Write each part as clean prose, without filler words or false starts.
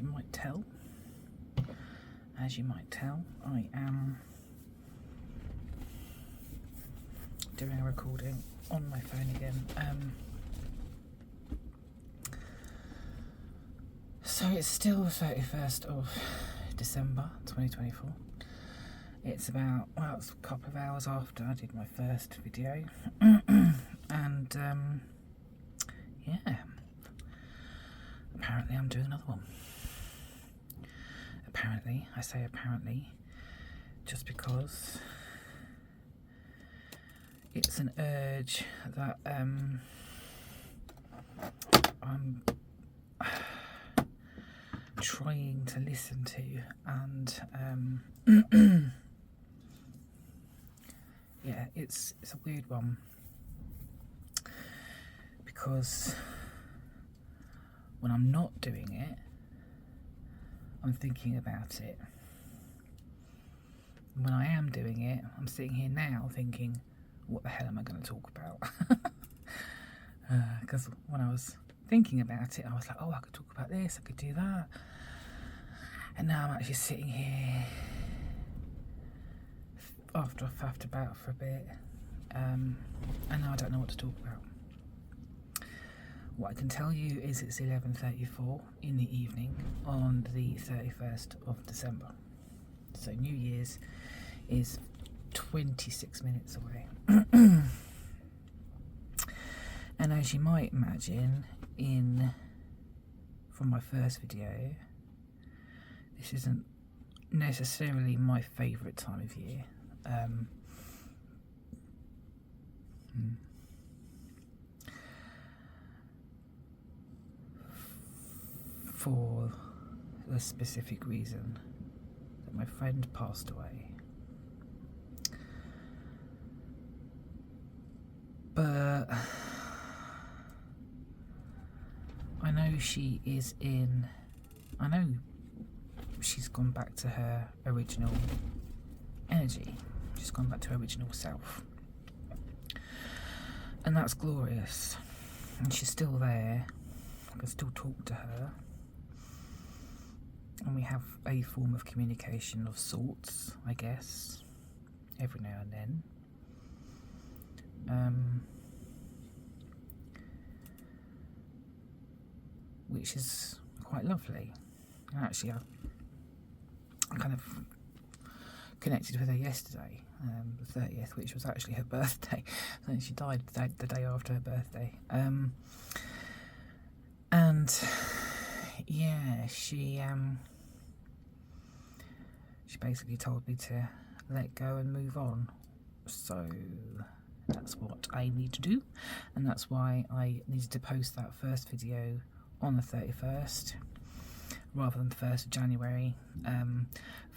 you might tell, I am doing a recording on my phone again. So it's still the 31st of December 2024. It's about, well, it's a couple of hours after I did my first video. And yeah, apparently I'm doing another one. Apparently, I say apparently, just because it's an urge that I'm trying to listen to, and yeah, it's a weird one, because when I'm not doing it, I'm thinking about it. When I am doing it, I'm sitting here now thinking, what the hell am I going to talk about? Because when I was thinking about it, I was like, oh, I could talk about this, I could do that. And now I'm actually sitting here after I've faffed about for a bit, and now I don't know what to talk about. What I can tell you is it's 11:34 in the evening on the 31st of December. So New Year's is 26 minutes away. And as you might imagine, from my first video, this isn't necessarily my favourite time of year. For the specific reason that my friend passed away. But I know she is I know she's gone back to her original energy. She's gone back to her original self. And that's glorious. And she's still there. I can still talk to her. And we have a form of communication of sorts, I guess, every now and then. Which is quite lovely. And actually, I kind of connected with her yesterday, the 30th, which was actually her birthday. So she died the day after her birthday. And yeah, she basically told me to let go and move on. So that's what I need to do, and that's why I needed to post that first video on the 31st rather than the 1st of January.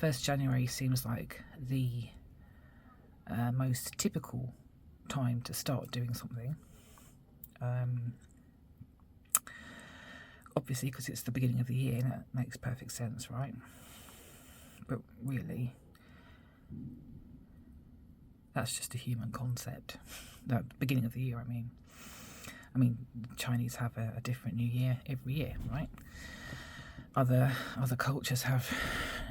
1st January seems like the most typical time to start doing something. Obviously, because it's the beginning of the year, and that makes perfect sense, right? But really, that's just a human concept. The beginning of the year, I mean, the Chinese have a different New Year every year, right? Other cultures have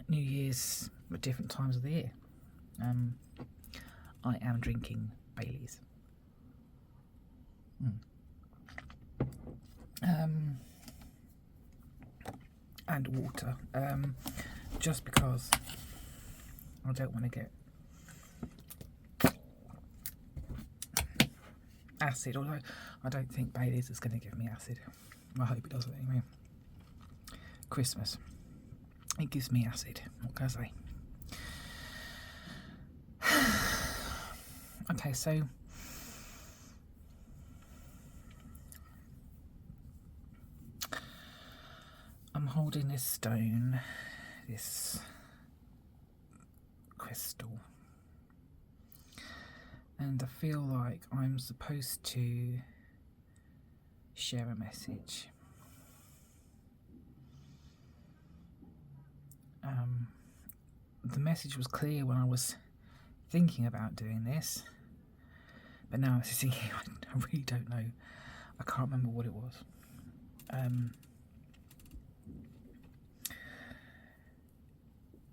New Year's at different times of the year. I am drinking Baileys. And water, just because I don't want to get acid, although I don't think Baileys is going to give me acid. I hope it doesn't anyway. Christmas, it gives me acid, what can I say? Okay, so I'm holding this stone, this crystal, and I feel like I'm supposed to share a message. The message was clear when I was thinking about doing this, but now I'm sitting here, I really don't know. I can't remember what it was.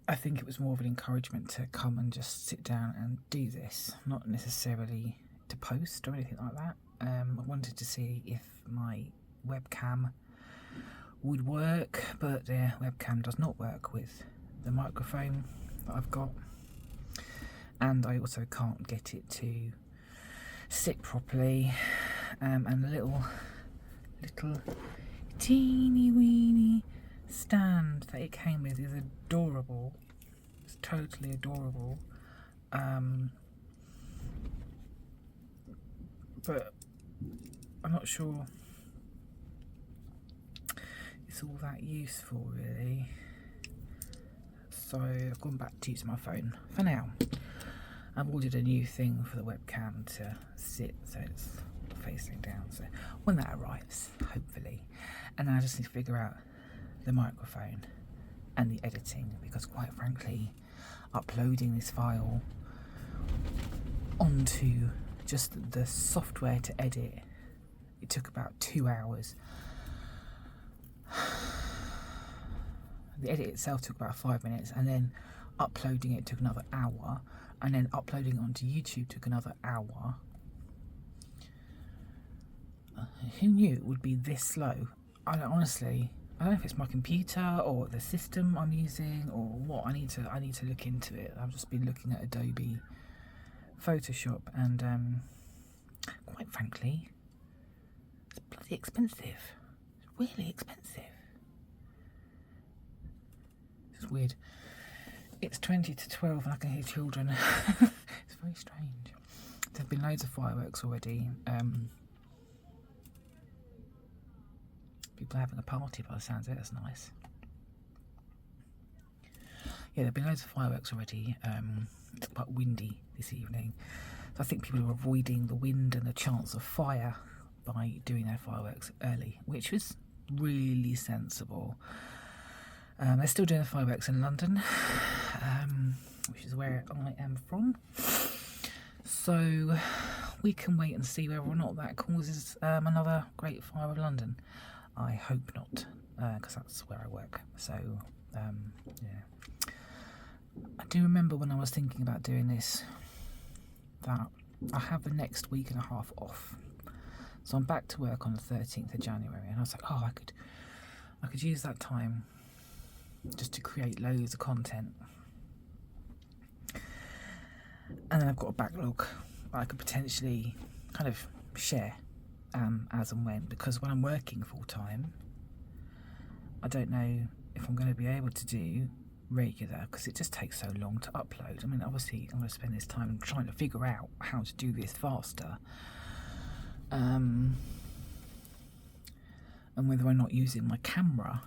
I think it was more of an encouragement to come and just sit down and do this, not necessarily to post or anything like that. I wanted to see if my webcam would work, but the webcam does not work with the microphone that I've got, and I also can't get it to sit properly, and the little teeny weeny stand that it came with is adorable. It's totally adorable, but I'm not sure it's all that useful really, so I've gone back to using my phone for now. I've ordered a new thing for the webcam to sit, so it's facing down, so when that arrives, hopefully, and then I just need to figure out the microphone and the editing, because quite frankly uploading this file onto just the software to edit, it took about 2 hours. The edit itself took about 5 minutes, and then uploading it took another hour, and then uploading it onto YouTube took another hour. Who knew it would be this slow? I don't know if it's my computer or the system I'm using or what. I need to look into it. I've just been looking at Adobe Photoshop, and quite frankly, it's bloody expensive. It's really expensive. It's weird. It's 20 to 12 and I can hear children. It's very strange. There have been loads of fireworks already. People are having a party by the sounds of it. That's nice. Yeah, there have been loads of fireworks already. It's quite windy this evening, so I think people are avoiding the wind and the chance of fire by doing their fireworks early, which was really sensible. They're still doing the fireworks in London, which is where I am from, so we can wait and see whether or not that causes another Great Fire of London. I hope not, because that's where I work. So yeah, I do remember when I was thinking about doing this that I have the next week and a half off, so I'm back to work on the 13th of January, and I was like, oh, I could use that time just to create loads of content, and then I've got a backlog I could potentially kind of share as and when, because when I'm working full time I don't know if I'm going to be able to do regular, because it just takes so long to upload. I mean, obviously I'm going to spend this time trying to figure out how to do this faster, and whether or not using my camera,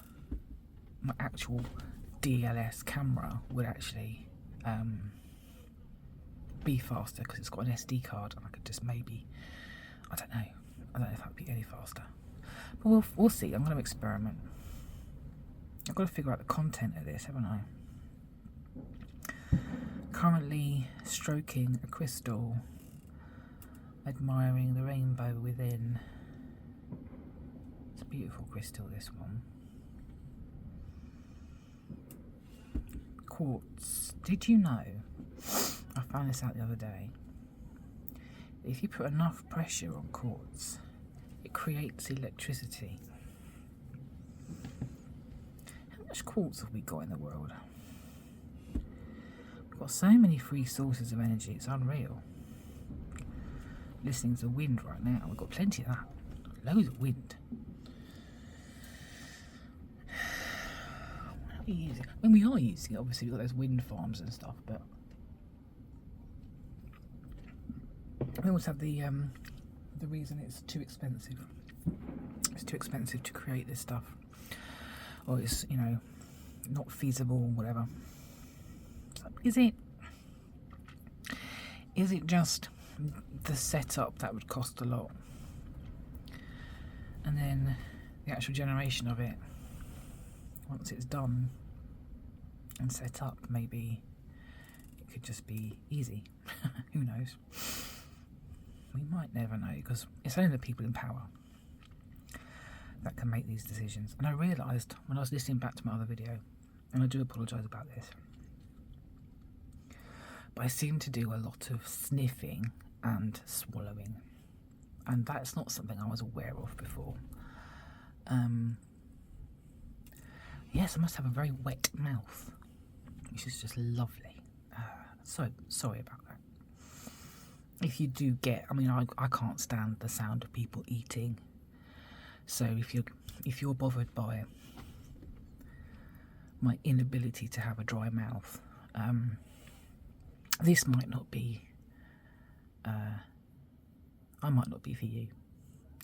my actual DLS camera, would actually be faster, because it's got an SD card and I could just maybe, I don't know if that would be any faster, but we'll see. I'm going to experiment. I've got to figure out the content of this, haven't I? Currently stroking a crystal, admiring the rainbow within. It's a beautiful crystal, this one. Quartz. Did you know, I found this out the other day, if you put enough pressure on quartz, it creates electricity. How much quartz have we got in the world? We've got so many free sources of energy, it's unreal. Listening to the wind right now, we've got plenty of that. Loads of wind. What are we using? I mean, we are using it, obviously we've got those wind farms and stuff, but we also have the reason it's too expensive. It's too expensive to create this stuff, or it's, you know, not feasible, whatever. So is it just the setup that would cost a lot, and then the actual generation of it once it's done and set up? Maybe it could just be easy. Who knows? We might never know, because it's only the people in power that can make these decisions. And I realised when I was listening back to my other video, and I do apologise about this, but I seem to do a lot of sniffing and swallowing, and that's not something I was aware of before. Yes, I must have a very wet mouth, which is just lovely. So sorry about that. If you do get, I mean, I can't stand the sound of people eating. So if you're bothered by my inability to have a dry mouth, this might not be. I might not be for you.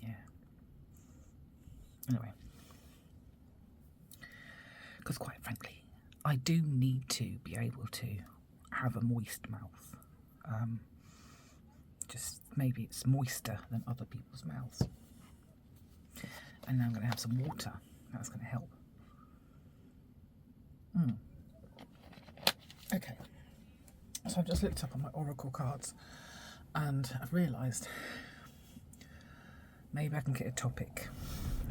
Yeah. Anyway, because quite frankly, I do need to be able to have a moist mouth. Just maybe it's moister than other people's mouths. And now I'm going to have some water. That's going to help. Okay. So I've just looked up on my oracle cards and I've realised maybe I can get a topic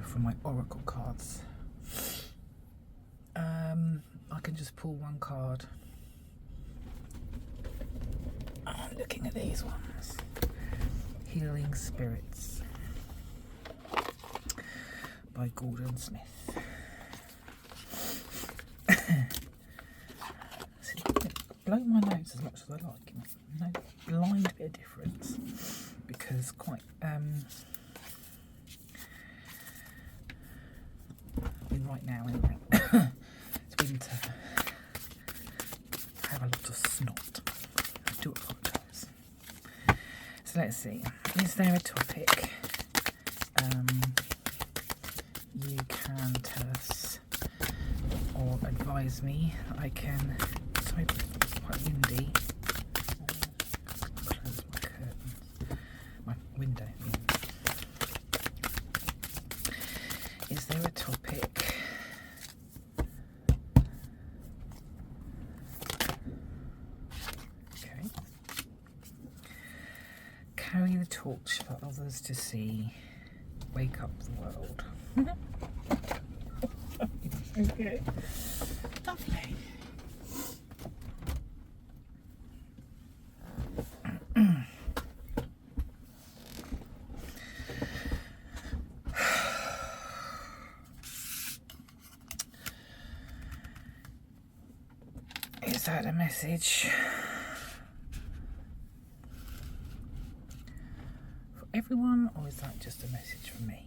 from my oracle cards. I can just pull one card. I'm looking at these ones. Healing Spirits by Gordon Smith. See, blow my nose as much as I like. No blind bit of difference because quite I mean right now anyway. It's winter. I have a lot of snot. I do apologise. So let's see. Is there a topic you can tell us or advise me? I can. Sorry, it's quite windy. Close my curtains. My window. Is there a topic carry the torch for others to see, wake up the world? Okay, lovely. Is that a message everyone, or is that just a message for me?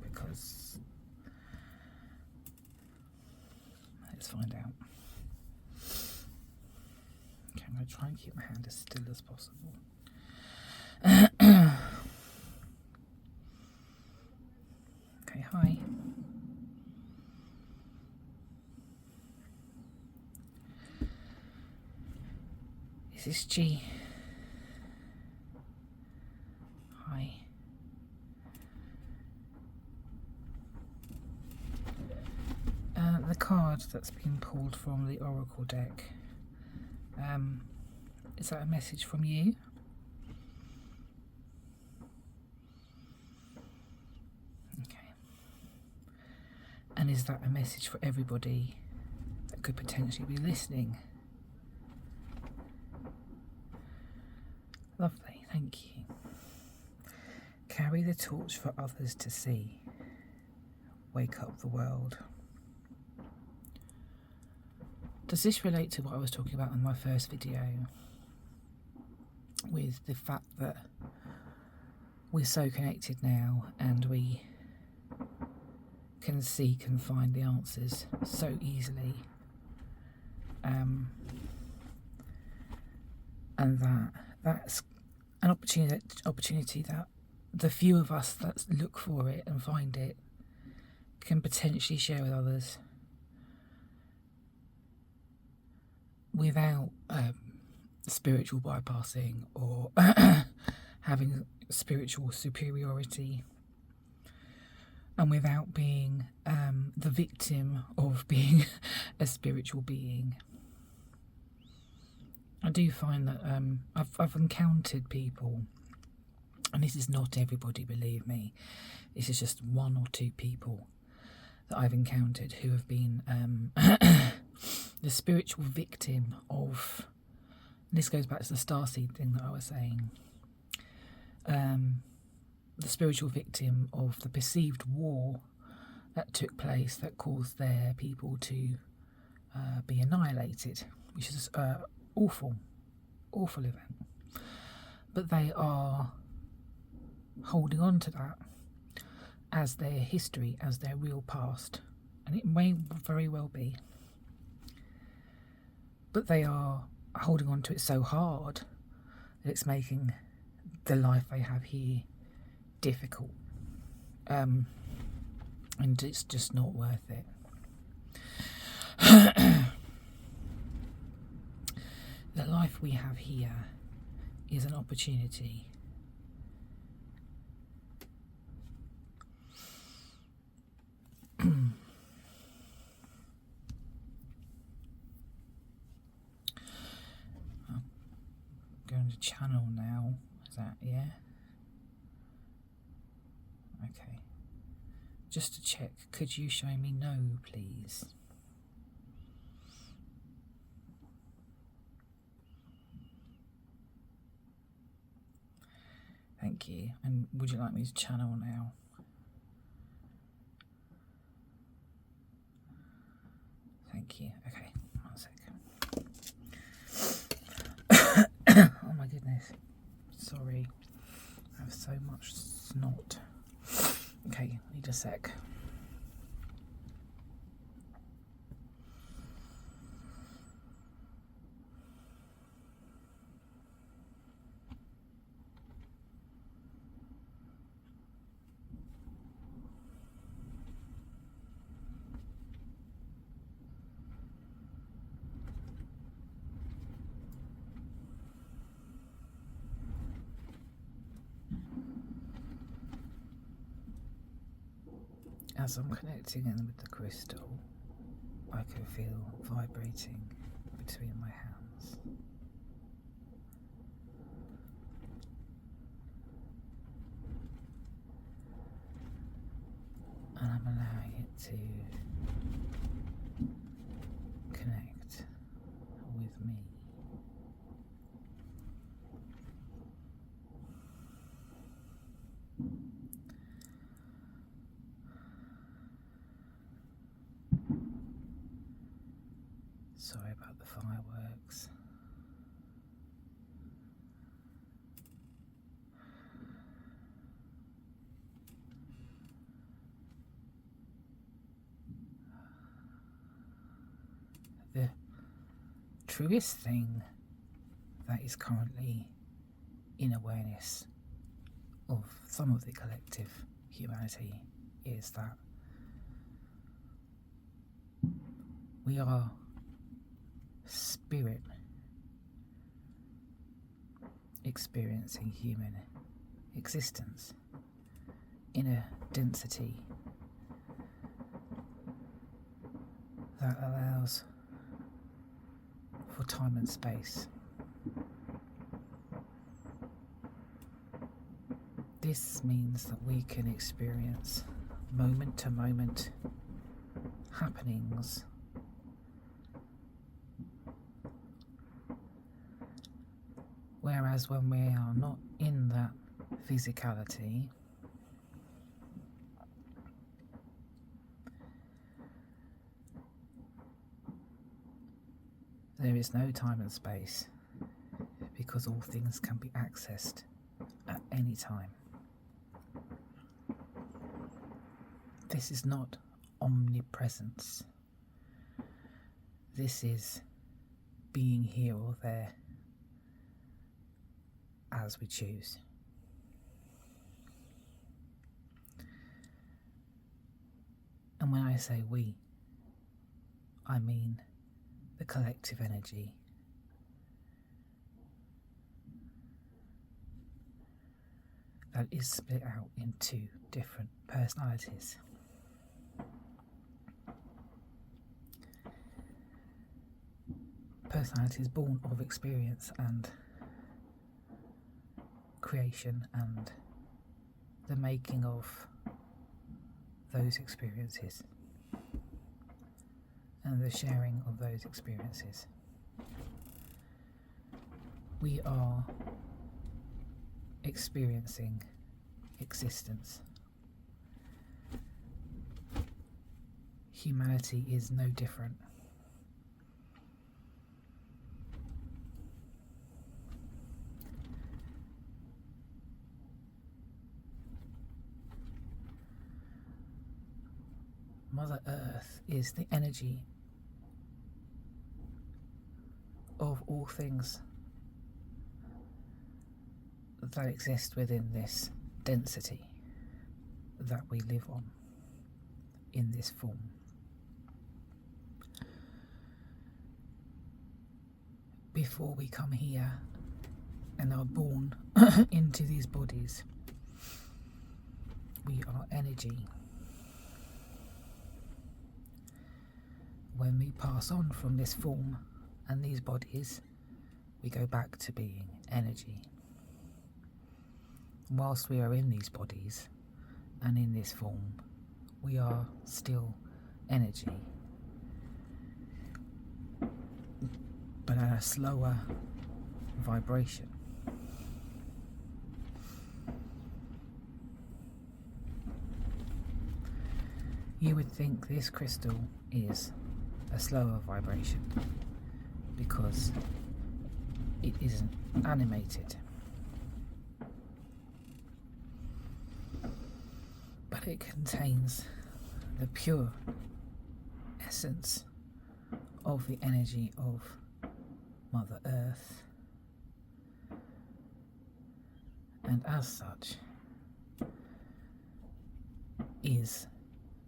Because let's find out. Okay, I'm going to try and keep my hand as still as possible. Okay, hi. Is this G? Hi. The card that's been pulled from the Oracle deck, is that a message from you? Okay. And is that a message for everybody that could potentially be listening? Lovely, thank you. Carry the torch for others to see. Wake up the world. Does this relate to what I was talking about in my first video? With the fact that we're so connected now and we can seek and find the answers so easily. And that's an opportunity that the few of us that look for it and find it can potentially share with others without spiritual bypassing or having spiritual superiority, and without being the victim of being a spiritual being. I do find that I've encountered people, and this is not everybody, believe me, this is just one or two people that I've encountered who have been the spiritual victim of This goes back to the starseed thing that I was saying. The spiritual victim of the perceived war that took place that caused their people to be annihilated, which is an awful event. But they are holding on to that as their history, as their real past. And it may very well be. But they are holding on to it so hard that it's making the life they have here difficult. And it's just not worth it. The life we have here is an opportunity going to channel now. Is that, yeah? Okay. Just to check, could you show me no, please? Thank you. And would you like me to channel now? Thank you. Okay, 1 second. Oh my goodness. Sorry. I have so much snot. Okay, need a sec. As I'm connecting in with the crystal, I can feel vibrating between my hands. And I'm allowing it to connect with me. Sorry about the fireworks. The truest thing that is currently in awareness of some of the collective humanity is that we are spirit experiencing human existence in a density that allows for time and space. This means that we can experience moment to moment happenings whereas when we are not in that physicality, there is no time and space because all things can be accessed at any time. This is not omnipresence. This is being here or there as we choose. And when I say we, I mean the collective energy. That is split out into different personalities. Personalities born of experience and creation and the making of those experiences and the sharing of those experiences. We are experiencing existence. Humanity is no different. Mother Earth is the energy of all things that exist within this density that we live on in this form. Before we come here and are born into these bodies, we are energy. When we pass on from this form and these bodies, we go back to being energy. Whilst we are in these bodies and in this form, we are still energy, but at a slower vibration. You would think this crystal is a slower vibration because it isn't animated, but it contains the pure essence of the energy of Mother Earth, and as such is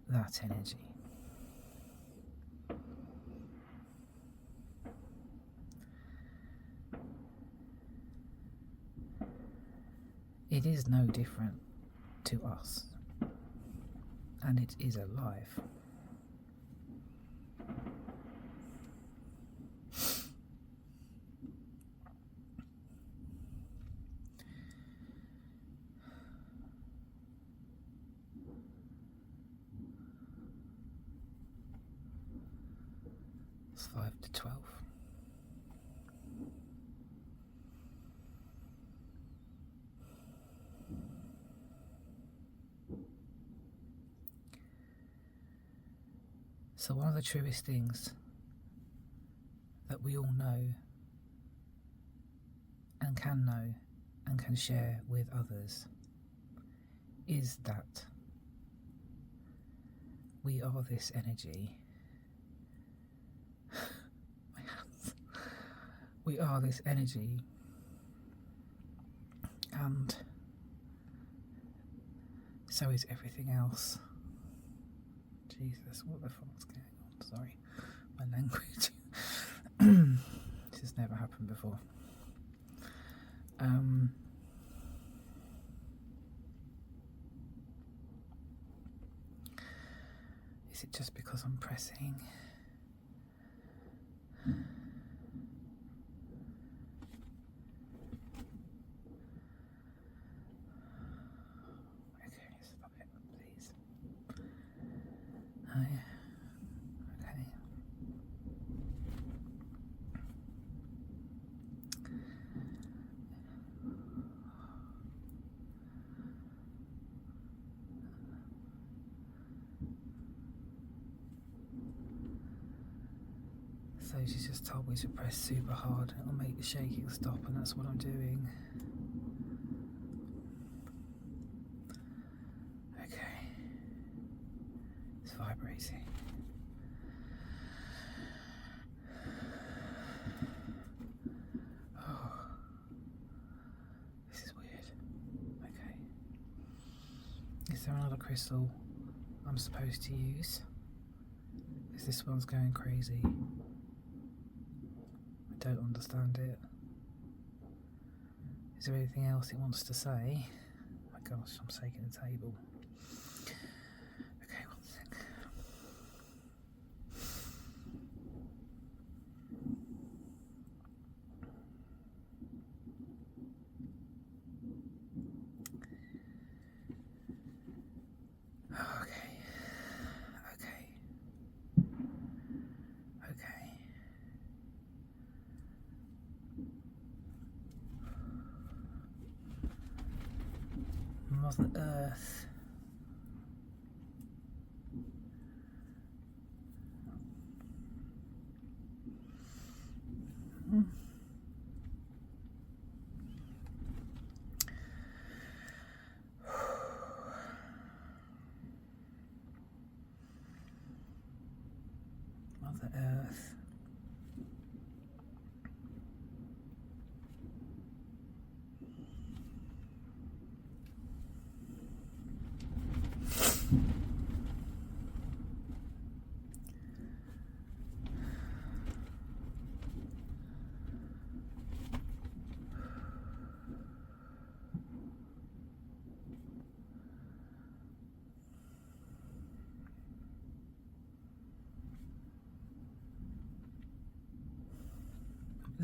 that energy. It is no different to us, and it is alive. It's 5 to 12. So one of the truest things that we all know and can share with others is that we are this energy. My hands. We are this energy, and so is everything else. Jesus, what the fuck's going on? Sorry, my language. This has never happened before. Is it just because I'm pressing? Okay, stop it, please. Okay. So she's just told me to press super hard. It'll make the shaking stop, and that's what I'm doing. Okay. It's vibrating. Oh. This is weird. Okay. Is there another crystal I'm supposed to use? Is this one's going crazy? I don't understand it. Is there anything else it wants to say? Oh my gosh, I'm shaking the table. Okay, one sec. Okay. Mother Earth. Mother Earth.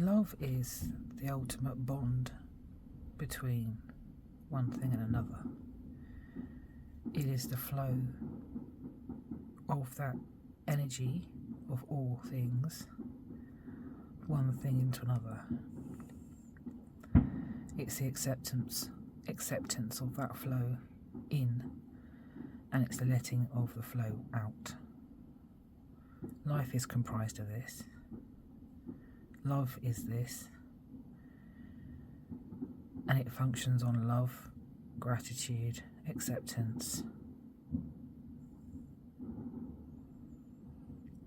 Love is the ultimate bond between one thing and another. It is the flow of that energy of all things, one thing into another. It's the acceptance of that flow in, and it's the letting of the flow out. Life is comprised of this. Love is this, and it functions on love, gratitude, acceptance,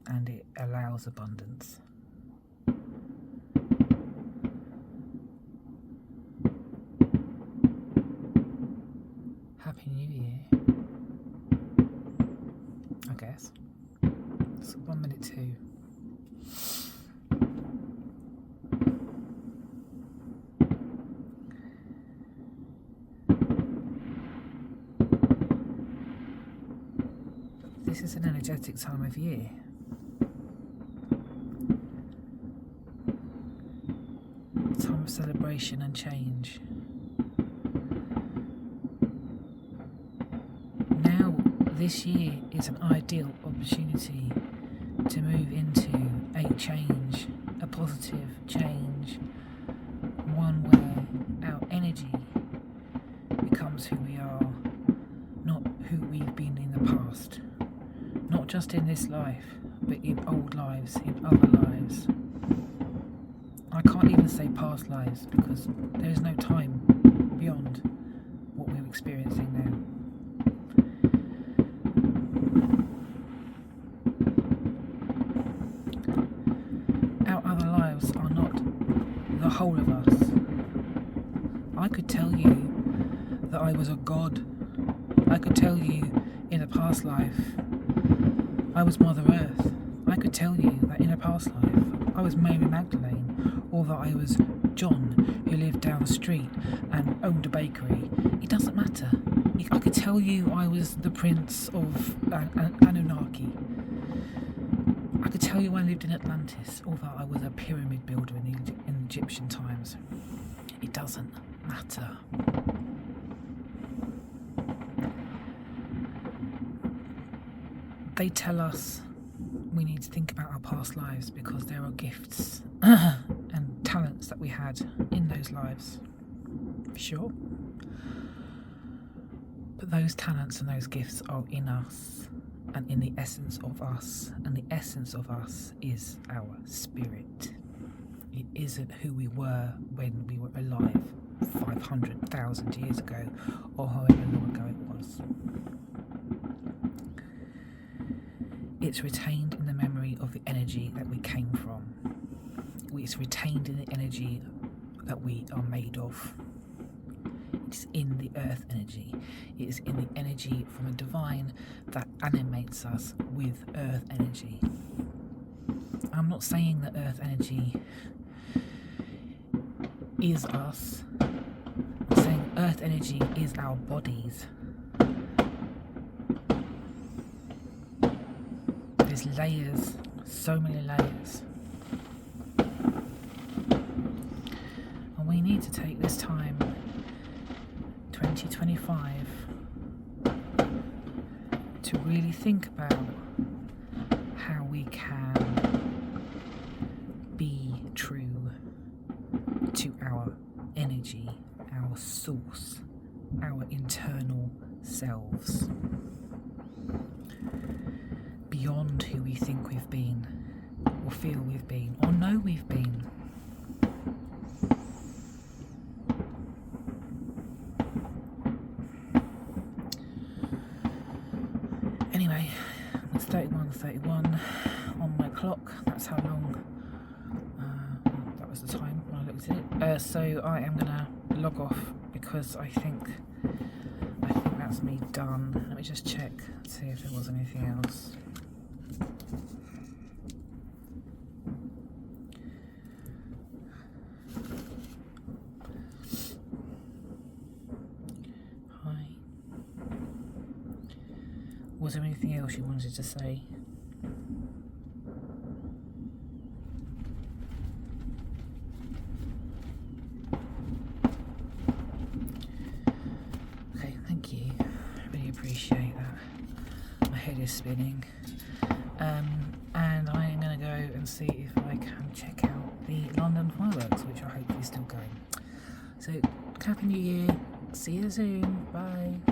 and it allows abundance. Happy New Year, I guess. It's 1 minute 2. This is an energetic time of year. Time of celebration and change. Now, this year is an ideal opportunity to move into a change, a positive change, one where our energy becomes who we are, not who we've been in the past. Not just in this life, but in old lives, in other lives. I can't even say past lives because there is no time beyond what we're experiencing now. Our other lives are not the whole of us. I could tell you that I was a god. I could tell you in a past life I was Mother Earth. I could tell you that in a past life I was Mary Magdalene, or that I was John who lived down the street and owned a bakery. It doesn't matter. I could tell you I was the prince of Anunnaki. I could tell you I lived in Atlantis, or that I was a pyramid builder in Egyptian times. It doesn't matter. They tell us we need to think about our past lives because there are gifts and talents that we had in those lives. Sure. But those talents and those gifts are in us and in the essence of us. And the essence of us is our spirit. It isn't who we were when we were alive 500,000 years ago or however long ago it was. It's retained in the memory of the energy that we came from. It's retained in the energy that we are made of. It's in the earth energy. It is in the energy from the divine that animates us with earth energy. I'm not saying that earth energy is us. I'm saying earth energy is our bodies. There's layers, so many layers. And we need to take this time, 2025, to really think about how we can be true to our energy, our source, our internal selves, beyond who we think we've been, or feel we've been, or know we've been. Anyway, it's 31:31 on my clock. That's how long. That was the time when I looked at it. So I am gonna log off because I think that's me done. Let me just check, see if there was anything else. Hi. Was there anything else you wanted to say? Okay, thank you. I really appreciate that. My head is spinning. And I am going to go and see if I can check out the London fireworks, which I hope is still going. So, Happy New Year. See you soon. Bye.